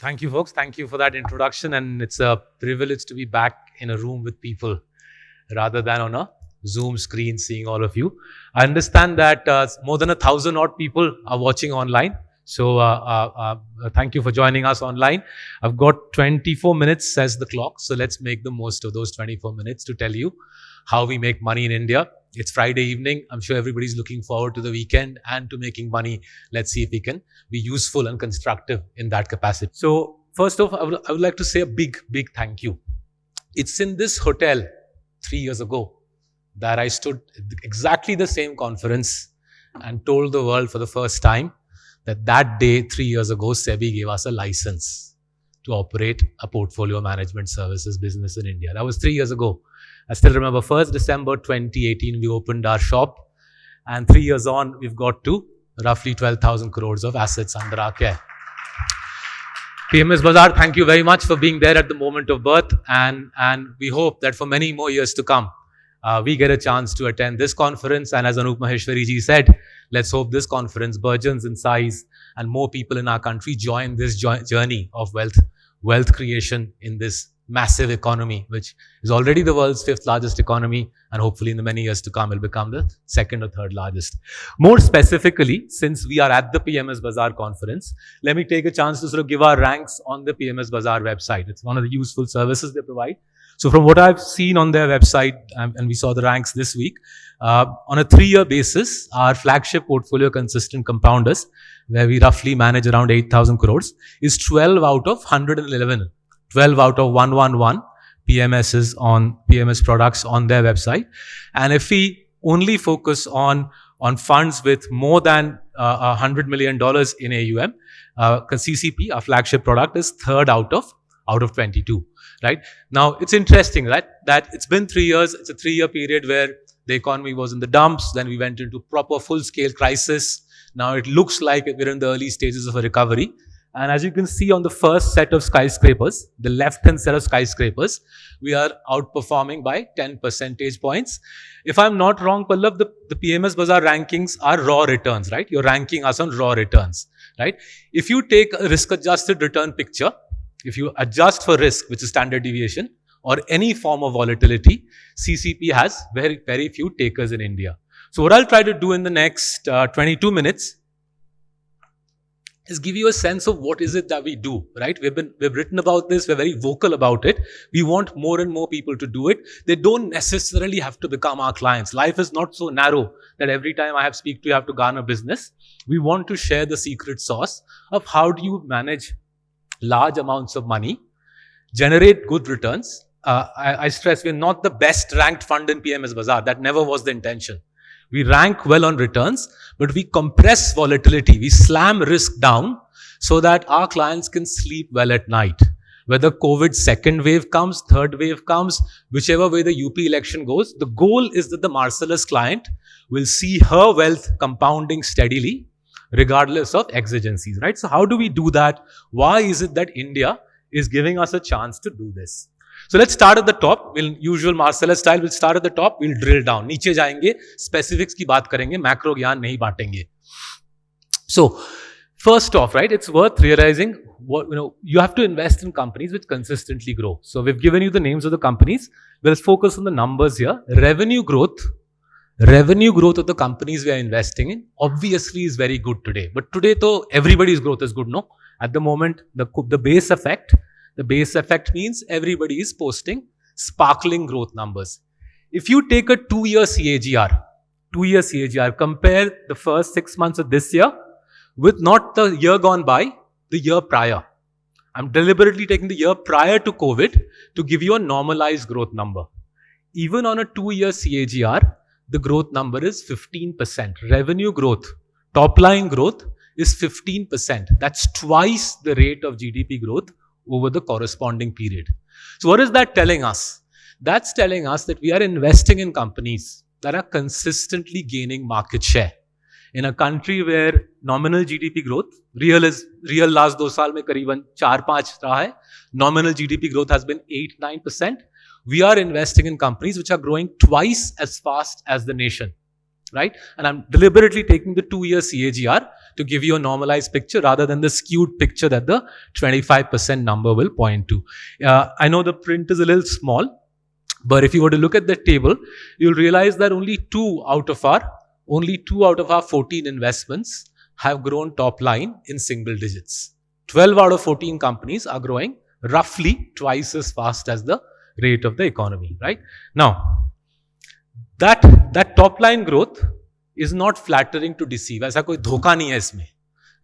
Thank you, folks. Thank you for that introduction. And it's a privilege to be back in a room with people rather than on a Zoom screen seeing all of you. I understand that more than 1,000 odd people are watching online. So thank you for joining us online. I've got 24 minutes, says the clock. So let's make the most of those 24 minutes to tell you how we make money in India. It's Friday evening. I'm sure everybody's looking forward to the weekend and to making money. Let's see if we can be useful and constructive in that capacity. So first off, I would like to say a big thank you. It's in this hotel 3 years ago that I stood at exactly the same conference and told the world for the first time that day 3 years ago, SEBI gave us a license to operate a portfolio management services business in India. That was 3 years ago. I still remember 1st December 2018, we opened our shop, and 3 years on, we've got to roughly 12,000 crores of assets under our care. PMS Bazaar, thank you very much for being there at the moment of birth, and we hope that for many more years to come, we get a chance to attend this conference. And as Anup Maheshwari ji said, let's hope this conference burgeons in size and more people in our country join this journey of wealth creation in this massive economy, which is already the world's 5th largest economy, and hopefully in the many years to come, it will become the 2nd or 3rd largest. More specifically, since we are at the PMS Bazaar conference, let me take a chance to sort of give our ranks on the PMS Bazaar website. It's one of the useful services they provide. So from what I've seen on their website, and we saw the ranks this week, on a 3-year basis, our flagship portfolio consistent compounders, where we roughly manage around 8,000 crores, is 12 out of 111. 12 out of 111 PMSs on PMS products on their website. And if we only focus on funds with more than $100 million in AUM, CCP, our flagship product, is 3rd out of 22. Right now, it's interesting, right? That it's been 3 years. It's a 3-year period where the economy was in the dumps. Then we went into proper full-scale crisis. Now it looks like we're in the early stages of a recovery. And as you can see on the first set of skyscrapers, the left-hand set of skyscrapers, we are outperforming by 10 percentage points. If I'm not wrong, Pallav, the PMS Bazaar rankings are raw returns, right? You're ranking us on raw returns, right? If you take a risk-adjusted return picture, if you adjust for risk, which is standard deviation, or any form of volatility, CCP has very, very few takers in India. So what I'll try to do in the next 22 minutes is give you a sense of what is it that we do, right? We've written about this. We're very vocal about it. We want more and more people to do it. They don't necessarily have to become our clients. Life is not so narrow that every time I have speak to you, have to garner business. We want to share the secret sauce of how do you manage large amounts of money, generate good returns. I stress we're not the best ranked fund in PMS Bazaar. That never was the intention. We rank well on returns, but we compress volatility. We slam risk down so that our clients can sleep well at night. Whether COVID second wave comes, third wave comes, whichever way the UP election goes, the goal is that the Marcellus client will see her wealth compounding steadily, regardless of exigencies, right? So how do we do that? Why is it that India is giving us a chance to do this? So let's start at the top. We'll usual Marcellus style. We'll start at the top. We'll drill down. नीचे जाएंगे, specifics की बात करेंगे, macro ज्ञान नहीं बांटेंगे. So first off, right, it's worth realizing what you have to invest in companies which consistently grow. So we've given you the names of the companies. We'll focus on the numbers here. Revenue growth of the companies we are investing in obviously is very good today. But today, though, everybody's growth is good, no? At the moment, the base effect means everybody is posting sparkling growth numbers. If you take a 2-year CAGR, compare the first 6 months of this year with not the year gone by, the year prior. I'm deliberately taking the year prior to COVID to give you a normalized growth number. Even on a 2-year CAGR, the growth number is 15%. Revenue growth, top line growth is 15%. That's twice the rate of GDP growth over the corresponding period. So what is that telling us? That's telling us that we are investing in companies that are consistently gaining market share. In a country where nominal GDP growth, real last 2 साल में करीबन 4-5 रहा है, nominal GDP growth has been 8-9%. We are investing in companies which are growing twice as fast as the nation, right? And I'm deliberately taking the 2-year CAGR to give you a normalized picture rather than the skewed picture that the 25% number will point to. I know the print is a little small, but if you were to look at the table, you'll realize that only two out of our 14 investments have grown top line in single digits. 12 out of 14 companies are growing roughly twice as fast as the rate of the economy, right? Now, that top line growth is not flattering to deceive. ऐसा कोई धोखा नहीं है इसमें,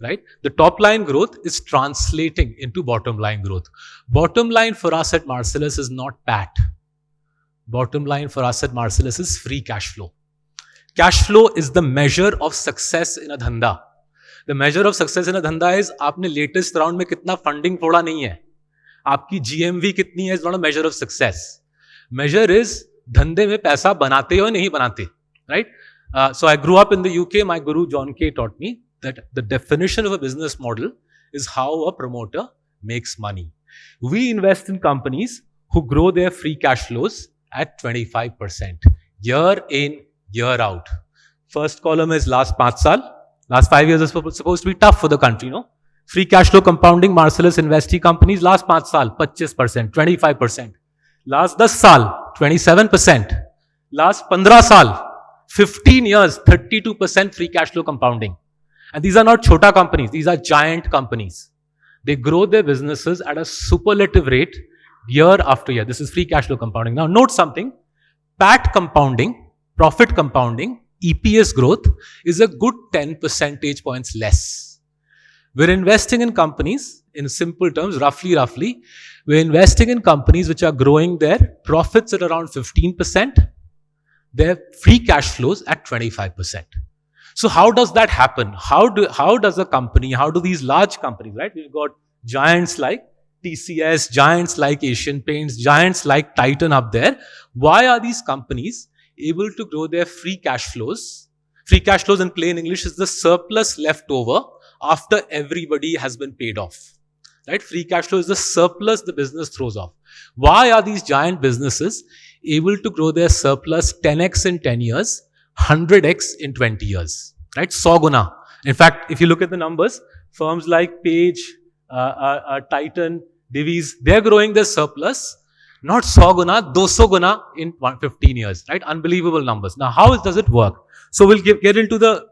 right? The top line growth is translating into bottom line growth. Bottom line for us at Marcellus is not PAT. Bottom line for us at Marcellus is free cash flow. Cash flow is the measure of success in a धंधा. The measure of success in a धंधा is आपने latest round में कितना funding फोड़ा नहीं है. आपकी GMV कितनी है is not a measure of success. Measure is धंधे में पैसा बनाते हो नहीं बनाते, right? So I grew up in the UK. My guru John Kay taught me that the definition of a business model is how a promoter makes money. We invest in companies who grow their free cash flows at 25% year in, year out. First column is last 5 saal. Last 5 years is supposed to be tough for the country, no? Free cash flow compounding Marcellus investee companies last 5 saal 25%, 25%. Last 10 saal 27%. Last 15 saal 15 years 32% free cash flow compounding. And these are not chota companies, these are giant companies. They grow their businesses at a superlative rate year after year. This is free cash flow compounding. Now note something, PAT compounding, profit compounding, EPS growth is a good 10 percentage points less. We're investing in companies, in simple terms, roughly, we're investing in companies which are growing their profits at around 15%, their free cash flows at 25%. So how does that happen? How does a company, how do these large companies, right? We've got giants like TCS, giants like Asian Paints, giants like Titan up there. Why are these companies able to grow their free cash flows? Free cash flows in plain English is the surplus left over after everybody has been paid off, right? Free cash flow is the surplus the business throws off. Why are these giant businesses able to grow their surplus 10x in 10 years, 100x in 20 years, right? 100 guna. In fact, if you look at the numbers, firms like Page, Titan, Divi's, they're growing their surplus, not 100 guna, 200 guna in 15 years, right? Unbelievable numbers. Now, how does it work? So we'll get into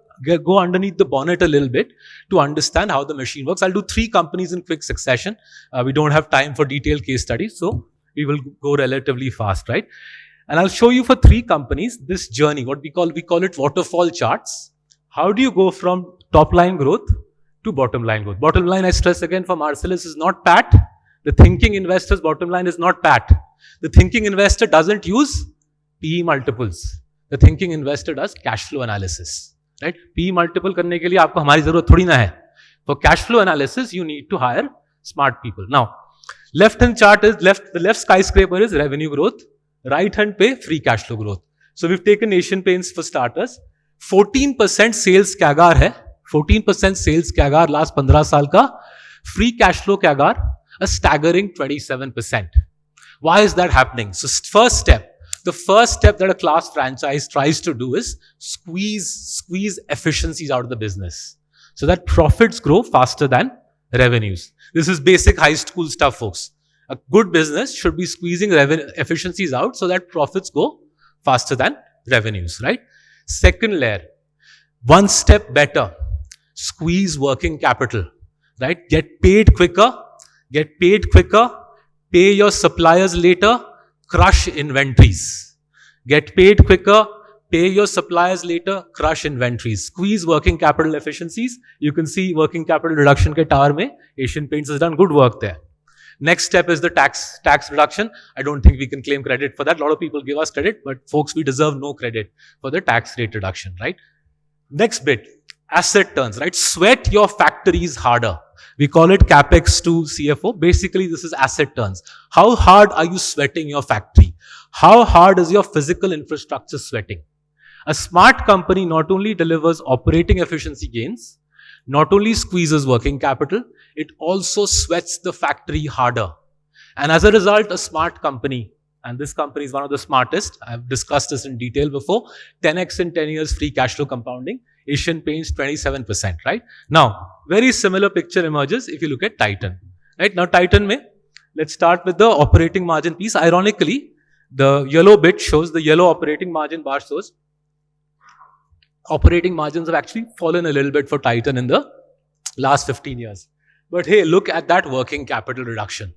go underneath the bonnet a little bit to understand how the machine works. I'll do 3 companies in quick succession. We don't have time for detailed case studies, so we will go relatively fast, right? And I'll show you for 3 companies this journey, what we call it waterfall charts. How do you go from top line growth to bottom line growth? Bottom line, I stress again, for Marcellus is not PAT. The thinking investor's bottom line is not PAT. The thinking investor doesn't use PE multiples. The thinking investor does cash flow analysis, right? PE multiple करने के लिए आपको हमारी जरूरत थोड़ी ना है. For cash flow analysis, you need to hire smart people. Now, left-hand chart is the left skyscraper is revenue growth. Right-hand पे free cash flow growth. So we've taken Asian Paints for starters. 14% sales CAGR है. 14% sales CAGR last 15 साल का. Free cash flow CAGR, a staggering 27%. Why is that happening? So the first step that a class franchise tries to do is squeeze efficiencies out of the business so that profits grow faster than revenues. This is basic high school stuff, folks. A good business should be squeezing efficiencies out so that profits go faster than revenues, right? Second layer, one step better, squeeze working capital, right? Get paid quicker, pay your suppliers later, crush inventories. Get paid quicker, pay your suppliers later, crush inventories. Squeeze working capital efficiencies. You can see working capital reduction ke tower mein Asian Paints has done good work there. Next step is the tax reduction. I don't think we can claim credit for that. A lot of people give us credit, but folks, we deserve no credit for the tax rate reduction, right? Next bit, asset turns, right? Sweat your factories harder. We call it CapEx to CFO. Basically, this is asset turns. How hard are you sweating your factory? How hard is your physical infrastructure sweating? A smart company not only delivers operating efficiency gains, not only squeezes working capital, it also sweats the factory harder. And as a result, a smart company and this company is one of the smartest. I've discussed this in detail before. 10x in 10 years free cash flow compounding. Asian Paints 27%, right? Now, very similar picture emerges if you look at Titan, right? Now, Titan mein, let's start with the operating margin piece. Ironically, the yellow bit shows, the yellow operating margin bar shows, operating margins have actually fallen a little bit for Titan in the last 15 years. But hey, look at that working capital reduction.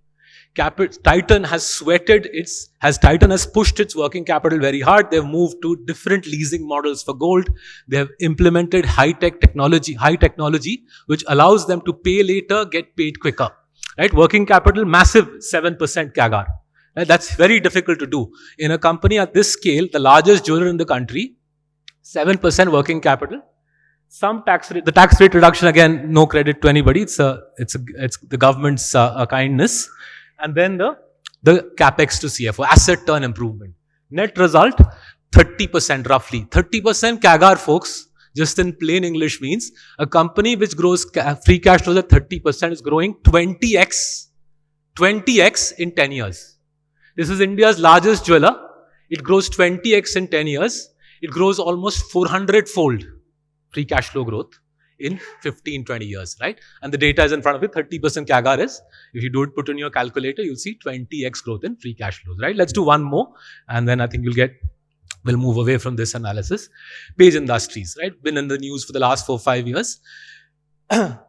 Titan has Titan has pushed its working capital very hard. They've moved to different leasing models for gold. They have implemented high technology, which allows them to pay later, get paid quicker. Right? Working capital, massive 7% CAGR. Right? That's very difficult to do. In a company at this scale, the largest jeweler in the country, 7% working capital. Some tax rate, the tax rate reduction, again, no credit to anybody. It's the government's kindness. And then the capex to CFO, asset turn improvement. Net result, 30% roughly. 30% CAGR, folks, just in plain English means a company which grows free cash flows at 30% is growing 20x in 10 years. This is India's largest jeweler. It grows 20x in 10 years. It grows almost 400-fold free cash flow growth in 15, 20 years, right? And the data is in front of you. 30% CAGR is, if you do it, put in your calculator, you'll see 20x growth in free cash flows, right? Let's do one more, and then I think we'll move away from this analysis. Page Industries, right? Been in the news for the last 4-5 years.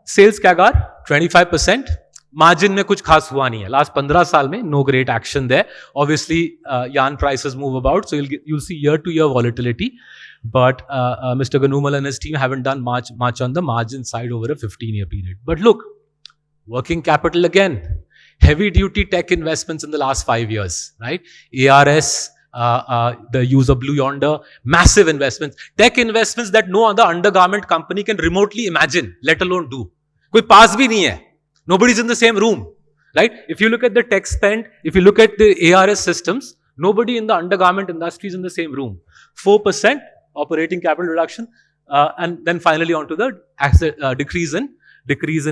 Sales CAGR, 25%. Margin में कुछ खास हुआ नहीं है. Last 15 साल में no great action there. Obviously, yarn prices move about, so you'll see year-to-year volatility. But Mr. Ganumal and his team haven't done much on the margin side over a 15-year period. But look, working capital again, heavy-duty tech investments in the last 5 years, right? ARS, the use of Blue Yonder, massive investments, tech investments that no other undergarment company can remotely imagine, let alone do. कोई पास भी नहीं है. Nobody's in the same room, right? If you look at the tech spend, if you look at the ARS systems, nobody in the undergarment industry is in the same room. 4% operating capital reduction, and then finally onto the asset decrease in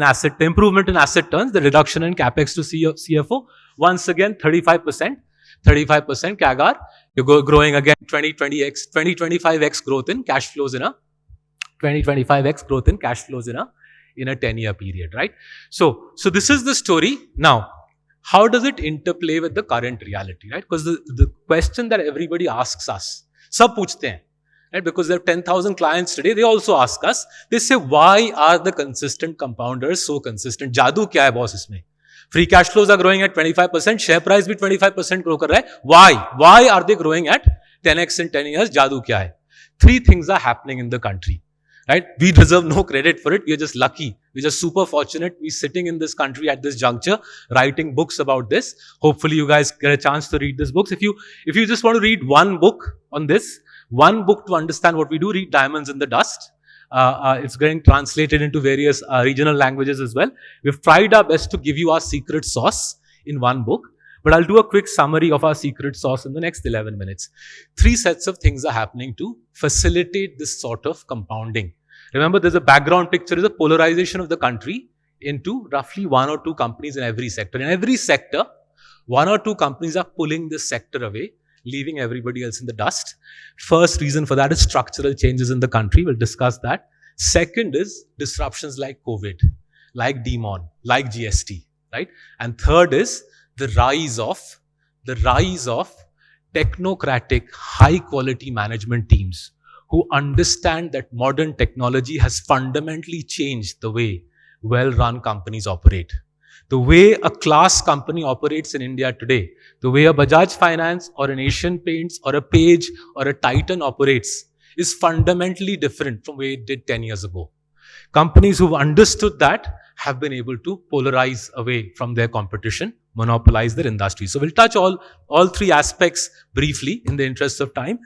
asset, improvement in asset turns, the reduction in capex to CFO. Once again, 35% CAGR. You're growing again 20-25x growth in cash flows in a 20-25x growth in cash flows in a 10-year period, right? So this is the story. Now, how does it interplay with the current reality, right? Because the question that everybody asks us, sab पूछते हैं, right? Because there are 10,000 clients today, they also ask us, they say, why are the consistent compounders so consistent? Jadoo kya hai boss isme? Free cash flows are growing at 25%, share price bhi 25% grow kar raha hai. Why? Why are they growing at 10x in 10 years? Jadoo kya hai? 3 things are happening in the country. Right? We deserve no credit for it. We are just lucky. We're just super fortunate. We're sitting in this country at this juncture, writing books about this. Hopefully you guys get a chance to read these books. If you just want to read one book on this, one book to understand what we do, read Diamonds in the Dust. It's getting translated into various regional languages as well. We've tried our best to give you our secret sauce in one book. But I'll do a quick summary of our secret sauce in the next 11 minutes. 3 sets of things are happening to facilitate this sort of compounding. Remember, there's a background picture, is a polarization of the country into roughly 1 or 2 companies in every sector. In every sector, 1 or 2 companies are pulling this sector away, leaving everybody else in the dust. First reason for that is structural changes in the country. We'll discuss that. Second is disruptions like COVID, like DeMon, like GST, right? And third is the rise of technocratic, high-quality management teams who understand that modern technology has fundamentally changed the way well-run companies operate. The way a class company operates in India today, the way a Bajaj Finance or an Asian Paints or a Page or a Titan operates is fundamentally different from the way it did 10 years ago. Companies who've understood that have been able to polarize away from their competition, monopolize their industry. So we'll touch all 3 aspects briefly in the interest of time.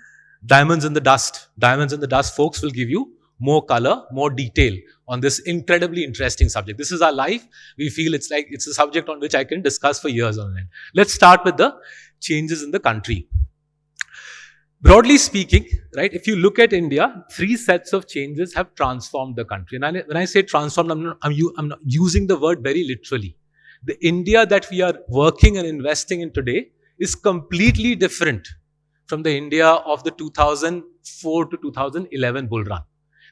Diamonds in the Dust. Diamonds in the Dust, folks, will give you more color, more detail on this incredibly interesting subject. This is our life. We feel it's a subject on which I can discuss for years on end. Let's start with the changes in the country. Broadly speaking, right, if you look at India, 3 sets of changes have transformed the country. And when I say transformed, I'm not using the word very literally. The India that we are working and investing in today is completely different from the India of the 2004 to 2011 bull run.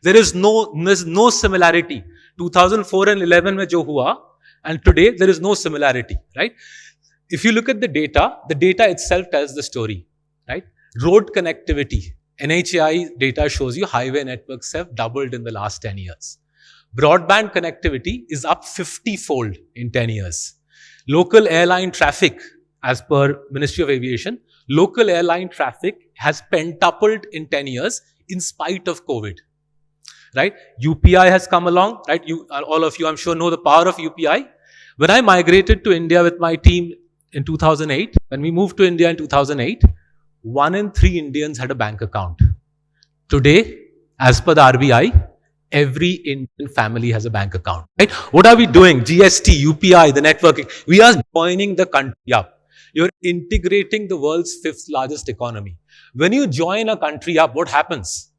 There's no similarity. 2004 and 11 mein jo hua, and today there is no similarity, right? If you look at the data itself tells the story, right? Road connectivity, NHAI data shows you highway networks have doubled in the last 10 years. Broadband connectivity is up 50-fold in 10 years. Local airline traffic, as per Ministry of Aviation, local airline traffic has pentupled in 10 years in spite of COVID. Right? UPI has come along, right? All of you, I'm sure, know the power of UPI. When I migrated to India with my team in 2008, when we moved to India in 2008, 1 in 3 Indians had a bank account. Today, as per the RBI, every Indian family has a bank account. Right? What are we doing? GST, UPI, the networking. We are joining the country up. You're integrating the world's 5th largest economy. When you join a country up, what happens?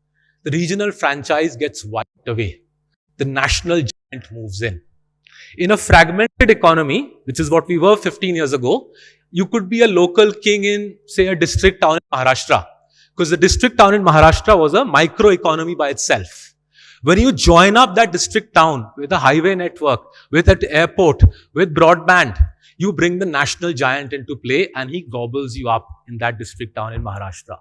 The regional franchise gets wiped away. The national giant moves in. In a fragmented economy, which is what we were 15 years ago, you could be a local king in, say, a district town in Maharashtra. Because the district town in Maharashtra was a micro economy by itself. When you join up that district town with a highway network, with an airport, with broadband, you bring the national giant into play and he gobbles you up in that district town in Maharashtra.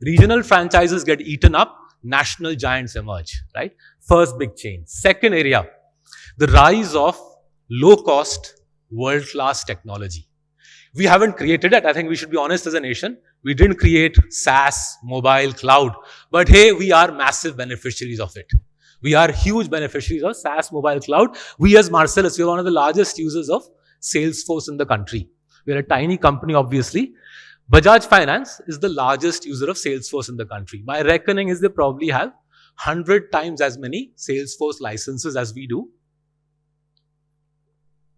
Regional franchises get eaten up, national giants emerge, right? First big change. Second area, the rise of low-cost, world-class technology. We haven't created it. I think we should be honest as a nation. We didn't create SaaS, mobile, cloud. But hey, we are massive beneficiaries of it. We are huge beneficiaries of SaaS, mobile, cloud. We as Marcellus, we are one of the largest users of Salesforce in the country. We're a tiny company, obviously. Bajaj Finance is the largest user of Salesforce in the country. My reckoning is they probably have 100 times as many Salesforce licenses as we do.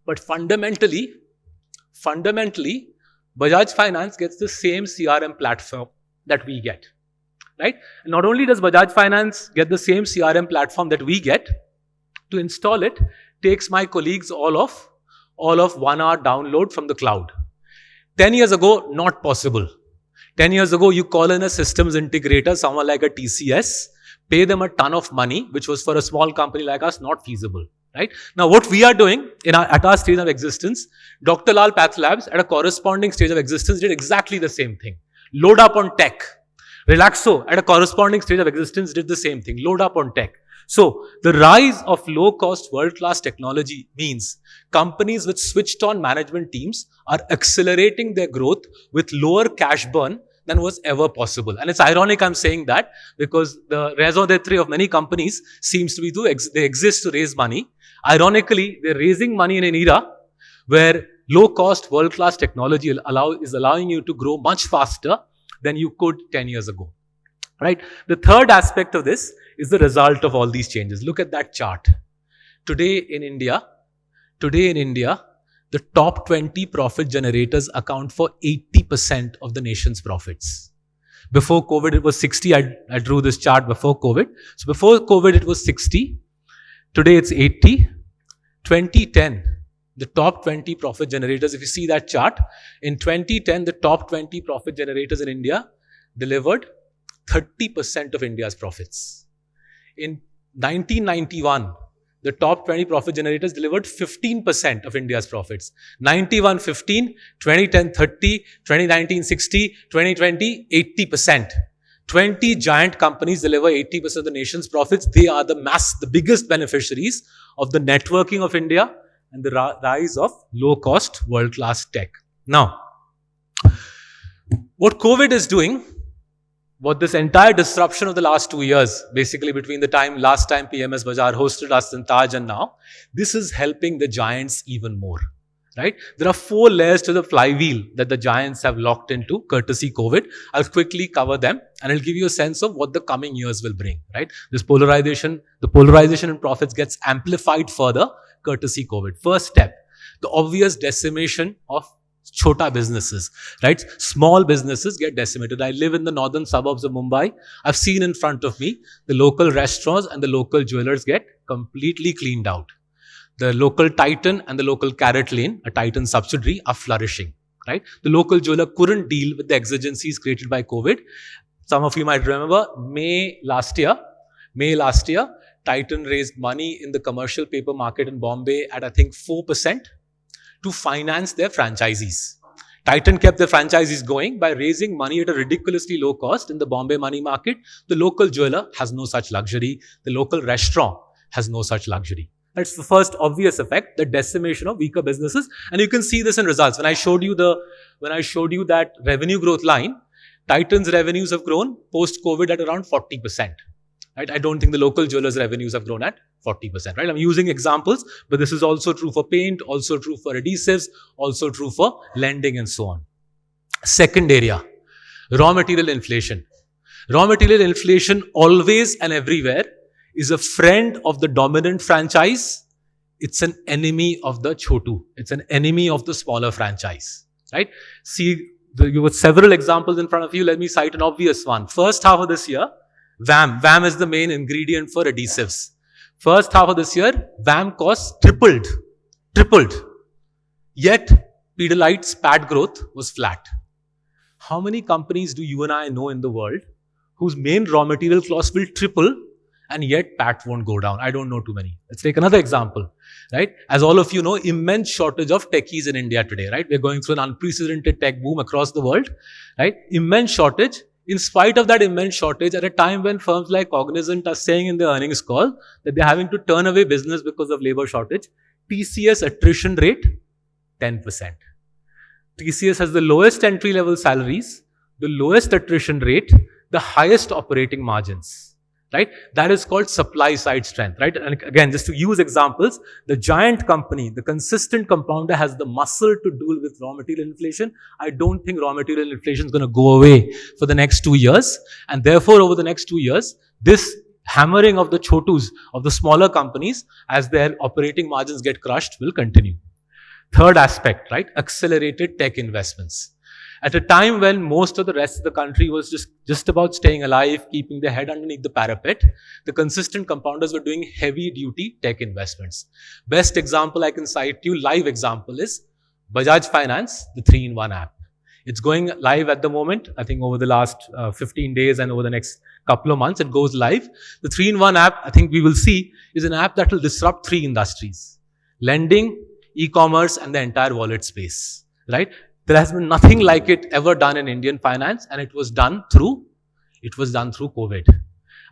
But fundamentally, Bajaj Finance gets the same CRM platform that we get. Right? And not only does Bajaj Finance get the same CRM platform that we get, to install it takes my colleagues all of 1 hour download from the cloud. 10 years ago, not possible. 10 years ago, you call in a systems integrator, someone like a TCS, pay them a ton of money, which was for a small company like us, not feasible. Right? Now, what we are doing at our stage of existence, Dr. Lal Path Labs at a corresponding stage of existence did exactly the same thing. Load up on tech. Relaxo at a corresponding stage of existence did the same thing. Load up on tech. So, the rise of low-cost, world-class technology means companies with switched-on management teams are accelerating their growth with lower cash burn than was ever possible. And it's ironic I'm saying that because the raison d'etre of many companies seems to be they exist to raise money. Ironically, they're raising money in an era where low-cost, world-class technology is allowing you to grow much faster than you could 10 years ago. Right? The third aspect of this is the result of all these changes. Look at that chart. Today in India, the top 20 profit generators account for 80% of the nation's profits. Before COVID, it was 60. I drew this chart before COVID. So before COVID, it was 60. Today, it's 80. 2010, the top 20 profit generators, if you see that chart, in 2010, the top 20 profit generators in India delivered 30% of India's profits. In 1991, the top 20 profit generators delivered 15% of India's profits. 91, 15, 2010, 30, 2019, 60, 2020, 80%. 20 giant companies deliver 80% of the nation's profits. They are the biggest beneficiaries of the networking of India and the rise of low-cost, world-class tech. Now, what COVID is doing, what this entire disruption of the last 2 years, basically between the last time PMS Bazaar hosted us in Taj and now, this is helping the giants even more. Right? There are 4 layers to the flywheel that the giants have locked into courtesy COVID. I'll quickly cover them and I'll give you a sense of what the coming years will bring. Right? The polarization in profits gets amplified further courtesy COVID. First step, the obvious decimation of chota businesses. Right? Small businesses get decimated. I live in the northern suburbs of Mumbai. I've seen in front of me the local restaurants and the local jewelers get completely cleaned out. The local Titan and the local Carrot Lane, a Titan subsidiary, are flourishing. right? The local jeweler couldn't deal with the exigencies created by COVID. Some of you might remember May last year, Titan raised money in the commercial paper market in Bombay at I think 4% to finance their franchisees. Titan kept the franchisees going by raising money at a ridiculously low cost in the Bombay money market. The local jeweler has no such luxury. The local restaurant has no such luxury. That's the first obvious effect, the decimation of weaker businesses. And you can see this in results. When I showed you that revenue growth line, Titan's revenues have grown post-COVID at around 40%. Right? I don't think the local jewelers' revenues have grown at 40%. Right? I'm using examples, but this is also true for paint, also true for adhesives, also true for lending and so on. Second area, raw material inflation. Raw material inflation always and everywhere is a friend of the dominant franchise. It's an enemy of the chotu. It's an enemy of the smaller franchise. Right? See, you have several examples in front of you. Let me cite an obvious one. First half of this year, VAM is the main ingredient for adhesives. First half of this year, VAM costs tripled. Yet, Pidilite's PAT growth was flat. How many companies do you and I know in the world whose main raw material costs will triple and yet PAT won't go down? I don't know too many. Let's take another example, right? As all of you know, immense shortage of techies in India today, right? We're going through an unprecedented tech boom across the world, right? Immense shortage. In spite of that immense shortage, at a time when firms like Cognizant are saying in their earnings call that they're having to turn away business because of labor shortage, TCS attrition rate, 10%. TCS has the lowest entry-level salaries, the lowest attrition rate, the highest operating margins, right? That is called supply-side strength, right? And again, just to use examples, the giant company, the consistent compounder has the muscle to deal with raw material inflation. I don't think raw material inflation is going to go away for the next 2 years. And therefore, over the next 2 years, this hammering of the chotus, of the smaller companies, as their operating margins get crushed, will continue. Third aspect, right? Accelerated tech investments. At a time when most of the rest of the country was just about staying alive, keeping their head underneath the parapet, the consistent compounders were doing heavy-duty tech investments. Best example I can cite you, live example, is Bajaj Finance, the 3-in-1 app. It's going live at the moment. I think over the last 15 days and over the next couple of months, it goes live. The 3-in-1 app, I think we will see, is an app that will disrupt 3 industries: lending, e-commerce, and the entire wallet space, right? There has been nothing like it ever done in Indian finance, and it was done through COVID.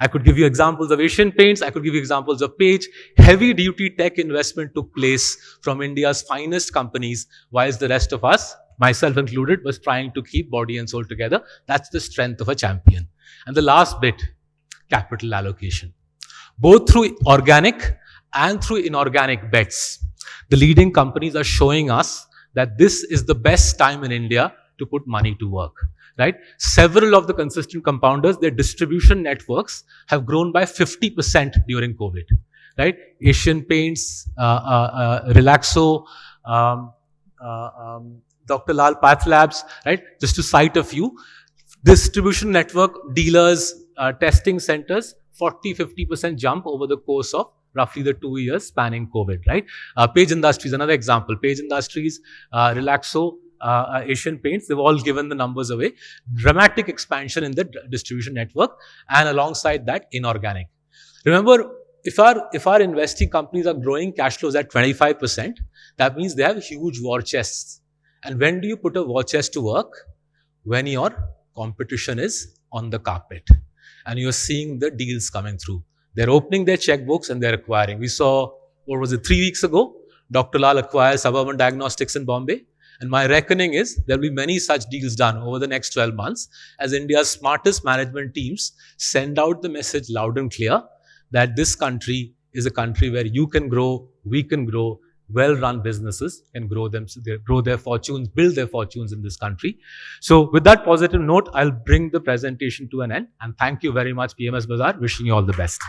I could give you examples of Asian Paints. I could give you examples of Page. Heavy-duty tech investment took place from India's finest companies, whilst the rest of us, myself included, was trying to keep body and soul together. That's the strength of a champion. And the last bit, capital allocation. Both through organic and through inorganic bets, the leading companies are showing us that this is the best time in India to put money to work, right? Several of the consistent compounders, their distribution networks have grown by 50% during COVID, right? Asian Paints, Relaxo, Dr. Lal Path Labs, right? Just to cite a few. Distribution network, dealers, testing centers, 40-50% jump over the course of roughly the 2 years spanning COVID, right? Page Industries, another example. Page Industries, Relaxo, Asian Paints, they've all given the numbers away. Dramatic expansion in the distribution network, and alongside that, inorganic. Remember, if our investing companies are growing cash flows at 25%, that means they have huge war chests. And when do you put a war chest to work? When your competition is on the carpet and you're seeing the deals coming through. They're opening their checkbooks and they're acquiring. We saw, 3 weeks ago, Dr. Lal acquired Suburban Diagnostics in Bombay. And my reckoning is there'll be many such deals done over the next 12 months as India's smartest management teams send out the message loud and clear that this country is a country where you can grow, we can grow, well-run businesses can grow their fortunes, build their fortunes in this country. So with that positive note, I'll bring the presentation to an end. And thank you very much, PMS Bazaar. Wishing you all the best.